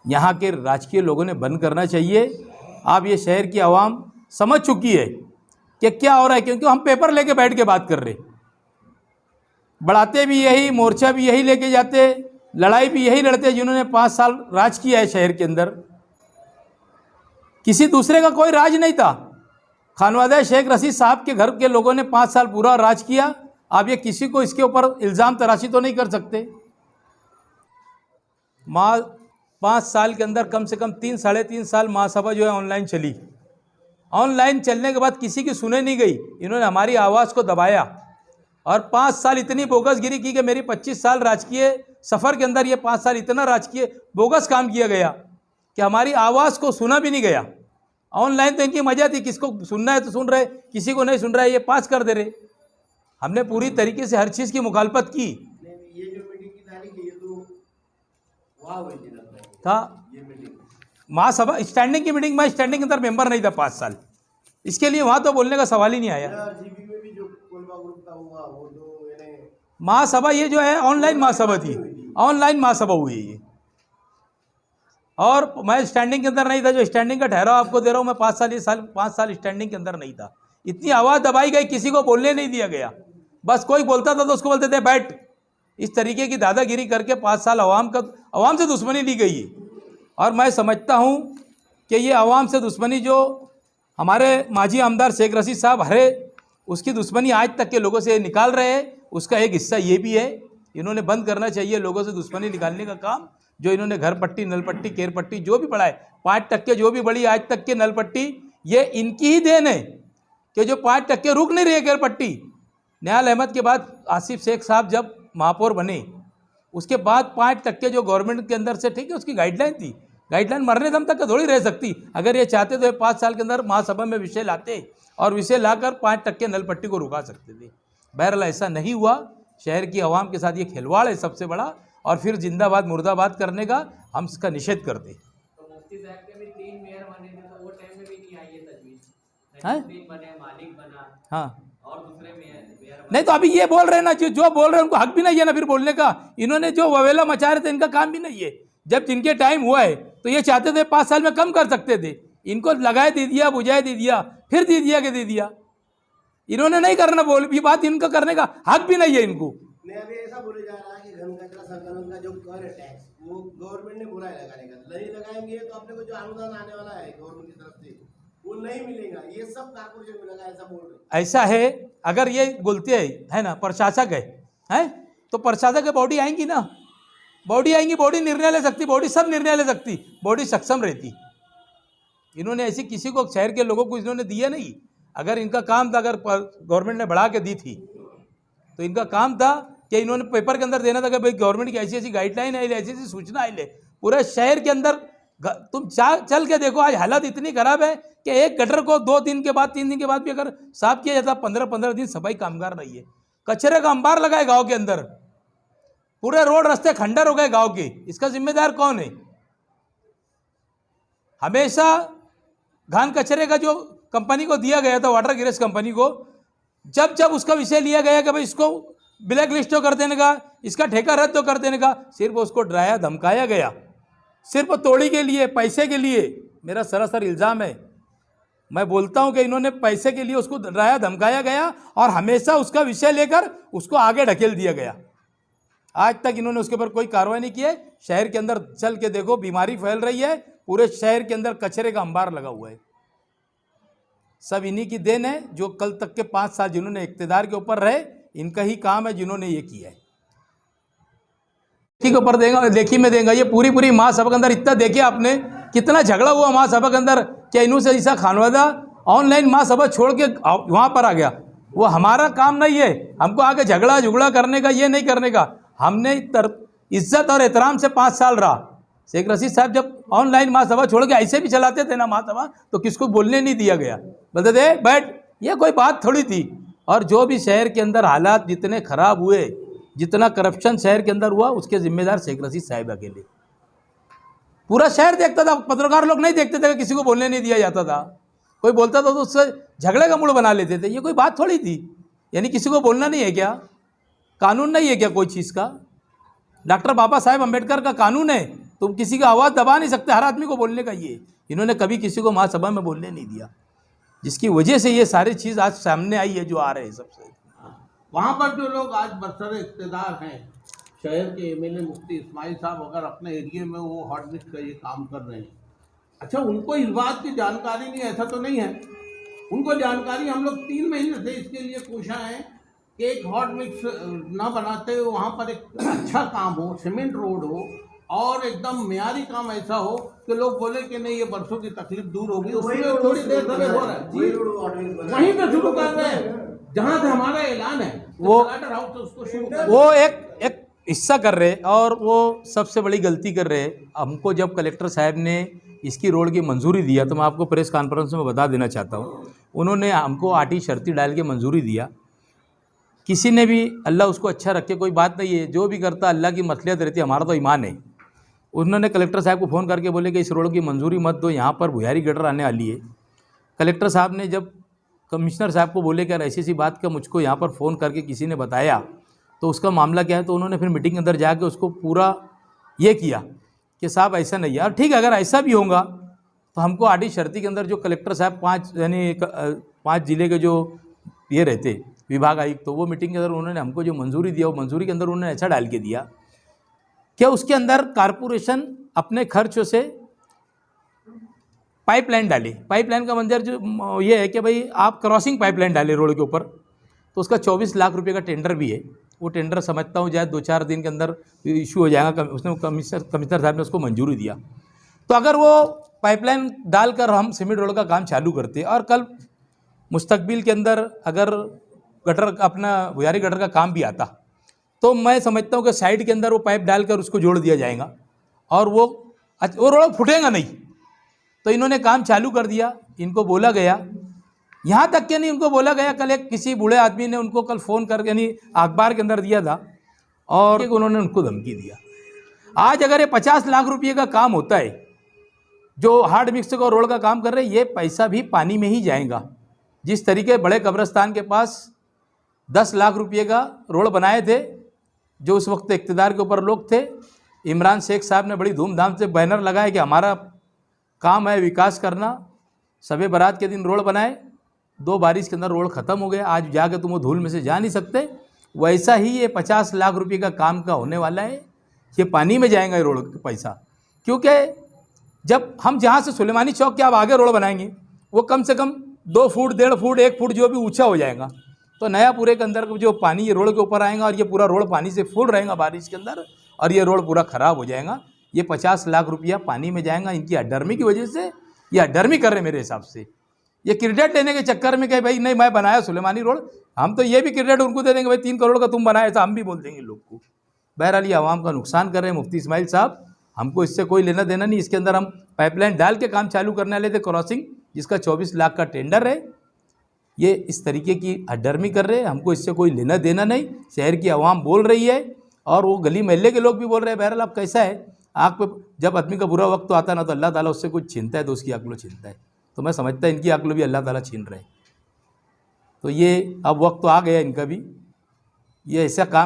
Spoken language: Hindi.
यहाँ के राजकीय लोगों ने बंद करना चाहिए। अब ये शहर की आवाम समझ चुकी है कि क्या हो रहा है, क्योंकि हम पेपर लेके बैठ के बात कर रहे, बढ़ाते भी यही, मोर्चा भी यही लेके जाते, लड़ाई भी यही लड़ते जिन्होंने 5 साल राज किया है शहर के अंदर। किसी दूसरे का कोई राज नहीं था। खानवादा शेख रशीद साहब के घर के लोगों ने 5 साल पूरा राज किया। आप ये किसी को इसके ऊपर इल्ज़ाम तराशी तो नहीं कर सकते। 5 साल के अंदर कम से कम 3 साढ़े 3 साल महासभा जो है ऑनलाइन चली। ऑनलाइन चलने के बाद किसी की सुने नहीं गई। इन्होंने हमारी आवाज़ को दबाया और 5 साल इतनी बोगसगिरी की कि मेरी 25 साल राजकीय सफ़र के अंदर ये 5 साल इतना राजकीय बोगस काम किया गया कि हमारी आवाज़ को सुना भी नहीं गया। ऑनलाइन तो इनकी मजा थी, किसको सुनना है तो सुन रहे, किसी को नहीं सुन रहा है ये पास कर दे रहे। हमने पूरी तरीके से हर चीज़ की मुखालफत की। ये जो मीटिंग की तारीख है ये तो वहाँ हुई थी था ये मीटिंग महासभा स्टैंडिंग की मीटिंग में, स्टैंडिंग के अंदर मेंबर नहीं था 5 साल, इसके लिए वहाँ तो बोलने का सवाल ही नहीं आया। जीबी में भी जो कोलबा ग्रुप का हुआ वो जो मैंने महासभा ये जो है ऑनलाइन महासभा थी, ऑनलाइन महासभा हुई है ये। और मैं स्टैंडिंग के अंदर नहीं था, जो स्टैंडिंग का ठहराव आपको दे रहा हूँ मैं, 5 साल स्टैंडिंग के अंदर नहीं था। इतनी आवाज़ दबाई गई, किसी को बोलने नहीं दिया गया। बस कोई बोलता था तो उसको बोलते थे बैठ। इस तरीके की दादागिरी करके 5 साल अवाम से दुश्मनी ली गई है। और मैं समझता हूँ कि ये अवाम से दुश्मनी जो हमारे माजी आमदार शेख रशीद साहब हरे, उसकी दुश्मनी आज तक के लोगों से निकाल रहे हैं, उसका एक हिस्सा ये भी है। इन्होंने बंद करना चाहिए लोगों से दुश्मनी निकालने का काम, जो इन्होंने घर पट्टी, नल पट्टी, केर पट्टी जो भी बढ़ाए, 5% जो भी बढ़ी आज तक के नल पट्टी, ये इनकी ही देन है कि जो 5% रुक नहीं रही है केर पट्टी। निहाल अहमद के बाद आसिफ शेख साहब जब महापौर बने, उसके बाद 5% जो गवर्नमेंट के अंदर से, ठीक है, उसकी गाइडलाइन थी, गाइडलाइन मरने दम तक का थोड़ी रह सकती। अगर ये चाहते तो 5 साल के अंदर महासभा में विषय लाते और विषय लाकर 5% नल पट्टी को रुका सकते थे। बहरहाल ऐसा नहीं हुआ। शहर की आवाम के साथ ये खिलवाड़ है सबसे बड़ा, और फिर जिंदाबाद मुर्दाबाद करने का हम इसका निषेध करते। तो मुफ्ती साहब के भी 3 मेयर बने थे, तो वो टाइम में भी नहीं आई है तजवीज़। हैं? नईमुद्दीन बने, मालिक बना, हाँ, और दूसरे मेयर नहीं तो अभी ये बोल रहे हैं ना, जो बोल रहे हैं उनको हक भी नहीं है ना फिर बोलने का। इन्होंने जो ववेला मचा रहे थे, इनका काम भी नहीं है। जब जिनके टाइम हुआ है तो ये चाहते थे 5 साल में कम कर सकते थे, इनको लगाए दे दिया, बुझाए दे दिया, फिर दे दिया कि दे दिया। इन्होंने नहीं करना, बोल भी बात इनका करने का हक भी नहीं है इनको। नहीं अभी ऐसा बोले जा रहा है कि घन कचरा संकलन का जो कर है टैक्स, वो गवर्नमेंट ने बोला है लगाने का, नहीं लगाएंगे तो अपने को जो अनुदान आने वाला है गवर्नमेंट की तरफ से वो नहीं मिलेगा। ये सब कारपोरेशन में लगा, ऐसा बोल रहे। ऐसा है, अगर ये बोलते है ना प्रशासक है तो प्रशासक की बॉडी आएंगी ना, बॉडी आएंगी, बॉडी निर्णय ले सकती, बॉडी सब निर्णय ले सकती, बॉडी सक्षम रहती। इन्होंने ऐसी किसी को, शहर के लोगों को इन्होंने दिया नहीं। अगर इनका काम था, अगर गवर्नमेंट ने बढ़ा के दी थी तो इनका काम था कि इन्होंने पेपर के अंदर देना था कि भाई गवर्नमेंट की ऐसी ऐसी गाइडलाइन है, ऐसी ऐसी सूचना है। पूरे शहर के अंदर तुम चल के देखो, आज हालत इतनी खराब है कि एक गटर को 2 दिन के बाद 3 दिन के बाद भी अगर साफ किया जाता, 15-15 दिन सफाई कामगार नहीं है। कचरे का अंबार लगा है गाँव के अंदर, पूरे रोड रास्ते खंडर हो गए गाँव के। इसका जिम्मेदार कौन है? हमेशा घान कचरे का जो कंपनी को दिया गया था, वाटर गिरेज कंपनी को, जब जब उसका विषय लिया गया कि भाई इसको ब्लैक लिस्ट कर देने का, इसका ठेका रद्द कर देने का, सिर्फ उसको डराया धमकाया गया, सिर्फ तोड़ी के लिए, पैसे के लिए। मेरा सरासर इल्ज़ाम है, मैं बोलता हूं कि इन्होंने पैसे के लिए उसको डराया धमकाया गया और हमेशा उसका विषय लेकर उसको आगे ढकेल दिया गया। आज तक इन्होंने उसके ऊपर कोई कार्रवाई नहीं की है। शहर के अंदर चल के देखो, बीमारी फैल रही है, पूरे शहर के अंदर कचरे का अंबार लगा हुआ है। सब इन्हीं की देन है, जो कल तक के 5 साल जिन्होंने इख्तिदार के ऊपर रहे, इनका ही काम है जिन्होंने ये किया है। के ऊपर देगा, देखी में देगा। ये पूरी महासभा के अंदर इतना देखिए आपने, कितना झगड़ा हुआ महासभा के अंदर। क्या इन्हों से ईसा खानवादा ऑनलाइन महासभा छोड़ के वहाँ पर आ गया? वो हमारा काम नहीं है, हमको आगे झगड़ा करने का, ये नहीं करने का। हमने इज्जत और एहतराम से 5 साल रहा। शेख रशीद साहब जब ऑनलाइन महासभा छोड़ के ऐसे भी चलाते थे ना महासभा, तो किसको बोलने नहीं दिया गया, बोलते थे बैठ। ये कोई बात थोड़ी थी। और जो भी शहर के अंदर हालात जितने खराब हुए, जितना करप्शन शहर के अंदर हुआ, उसके जिम्मेदार शेख रशीद साहब अकेले। पूरा शहर देखता था, पत्रकार लोग नहीं देखते थे, किसी को बोलने नहीं दिया जाता था। कोई बोलता था तो उससे झगड़े का मूड बना लेते थे। ये कोई बात थोड़ी थी। यानी किसी को बोलना नहीं है क्या? कानून नहीं है क्या कोई चीज़ का? डॉक्टर बाबा साहेब अम्बेडकर का कानून है तुम किसी का आवाज़ दबा नहीं सकते, हर आदमी को बोलने का ये। इन्होंने कभी किसी को महासभा में बोलने नहीं दिया, जिसकी वजह से ये सारी चीज़ आज सामने आई है जो आ रहे हैं सबसे। वहाँ पर जो लोग आज बरसर इक़्तिदार हैं, शहर के एमएलए मुफ्ती इस्माइल साहब अगर अपने एरिया में वो हॉट मिक्स का ये काम कर रहे हैं, अच्छा उनको इस बात की जानकारी नहीं, ऐसा तो नहीं है, उनको जानकारी, हम लोग 3 महीने से इसके लिए पूछा है कि एक हॉट मिक्स ना बनाते हुए वहाँ पर एक अच्छा काम हो, सीमेंट रोड हो और एकदम मियारी काम ऐसा हो कि लोग बोले कि नहीं ये बरसों की तकलीफ दूर होगी, उसमें थोड़ी देर समय हो रहा है जी, वहीं पे शुरू कर रहे हैं जहाँ से हमारा ऐलान है वो स्लाटर हाउस से उसको शुरू कर वो एक हिस्सा कर रहे और वो सबसे बड़ी गलती कर रहे। हमको जब कलेक्टर साहब ने इसकी रोड की मंजूरी दिया तो मैं आपको प्रेस कॉन्फ्रेंस में बता देना चाहता हूँ, उन्होंने हमको आटी शर्ती डाल के मंजूरी दिया। किसी ने भी, अल्लाह उसको अच्छा रखे, कोई बात नहीं है, जो भी करता अल्लाह की मसलियत रहती है, हमारा तो ईमान है। उन्होंने कलेक्टर साहब को फ़ोन करके बोले कि इस रोड की मंजूरी मत दो, यहाँ पर भुयारी गटर आने वाली है। कलेक्टर साहब ने जब कमिश्नर साहब को बोले कि यार ऐसी बात का मुझको यहाँ पर फ़ोन करके किसी ने बताया तो उसका मामला क्या है, तो उन्होंने फिर मीटिंग के अंदर जाके उसको पूरा ये किया कि साहब ऐसा नहीं है, और ठीक है अगर ऐसा भी होगा तो हमको आटी शर्ती के अंदर जो कलेक्टर साहब 5 जिले के जो ये रहते विभाग आयुक्त, तो वो मीटिंग के अंदर उन्होंने हमको जो मंजूरी दिया, वो मंजूरी के अंदर उन्होंने ऐसा डाल के दिया कि उसके अंदर कारपोरेशन अपने खर्चों से पाइपलाइन डाले। पाइपलाइन का मंजर जो ये है कि भाई आप क्रॉसिंग पाइपलाइन डाले रोड के ऊपर, तो उसका 24 लाख रुपए का टेंडर भी है। वो टेंडर समझता हूँ शायद 2-4 दिन के अंदर इशू हो जाएगा, उसने कमिश्नर साहब ने उसको मंजूरी दिया। तो अगर वो पाइपलाइन डालकर हम सीमेंट रोड का काम चालू करते और कल मुस्तकबिल के अंदर अगर गटर अपना भुयारी गटर का काम भी आता, तो मैं समझता हूँ कि साइड के अंदर वो पाइप डालकर उसको जोड़ दिया जाएगा और वो रोड फूटेगा नहीं। तो इन्होंने काम चालू कर दिया, इनको बोला गया, यहाँ तक कि नहीं उनको बोला गया, कल एक किसी बूढ़े आदमी ने उनको कल फ़ोन करके यानी अखबार के अंदर दिया था और उन्होंने उनको धमकी दिया। आज अगर ये 50 लाख रुपये का काम होता है, जो हार्ड मिक्स का रोड का काम कर रहे हैं, ये पैसा भी पानी में ही जाएगा। जिस तरीके बड़े कब्रिस्तान के पास 10 लाख रुपये का रोड बनाए थे, जो उस वक्त इक़्तिदार के ऊपर लोग थे, इमरान शेख साहब ने बड़ी धूमधाम से बैनर लगाए कि हमारा काम है विकास करना, शब बारात के दिन रोड बनाए, 2 बारिश के अंदर रोड ख़त्म हो गया, आज जाके तुम वो धूल में से जा नहीं सकते। वैसा ही ये 50 लाख रुपए का काम का होने वाला है, ये पानी में जाएगा ये रोड का पैसा। क्योंकि जब हम जहाँ से सुलेमानी चौक के आप आगे रोड बनाएंगे, वो कम से कम 2 फुट 1.5 फुट 1 फुट जो भी ऊंचा हो जाएगा, तो नया पूरे के अंदर जो पानी ये रोड के ऊपर आएगा और ये पूरा रोड पानी से फुल रहेगा बारिश के अंदर, और ये रोड पूरा ख़राब हो जाएगा। ये 50 लाख रुपया पानी में जाएगा। इनकी अडर्मी की वजह से ये अडर्मी कर रहे मेरे हिसाब से, ये क्रेडिट लेने के चक्कर में कि भाई नहीं मैं बनाया सुलेमानी रोड, हम तो ये भी क्रेडिट उनको दे देंगे, भाई 3 करोड़ का तुम बनाया, ऐसा हम भी बोल देंगे लोग को। बहरहाल ये आवाम का नुकसान कर रहे हैं मुफ्ती इस्माइल साहब, हमको इससे कोई लेना देना नहीं। इसके अंदर हम पाइपलाइन डाल के काम चालू करने वाले थे क्रॉसिंग, जिसका 24 लाख का टेंडर है। ये इस तरीके की अडर्मी कर रहे हैं, हमको इससे कोई लेना देना नहीं। शहर की आवाम बोल रही है और वो गली महल्ले के लोग भी बोल रहे हैं। बहरहाल अब कैसा है, आँख पे जब आदमी का बुरा वक्त तो आता ना, तो अल्लाह ताला उससे कुछ छीनता है तो उसकी अक्ल छीनता है। तो मैं समझता है इनकी अक्ल भी अल्लाह ताला छीन रहे हैं। तो ये अब वक्त तो आ गया इनका भी, ये ऐसा काम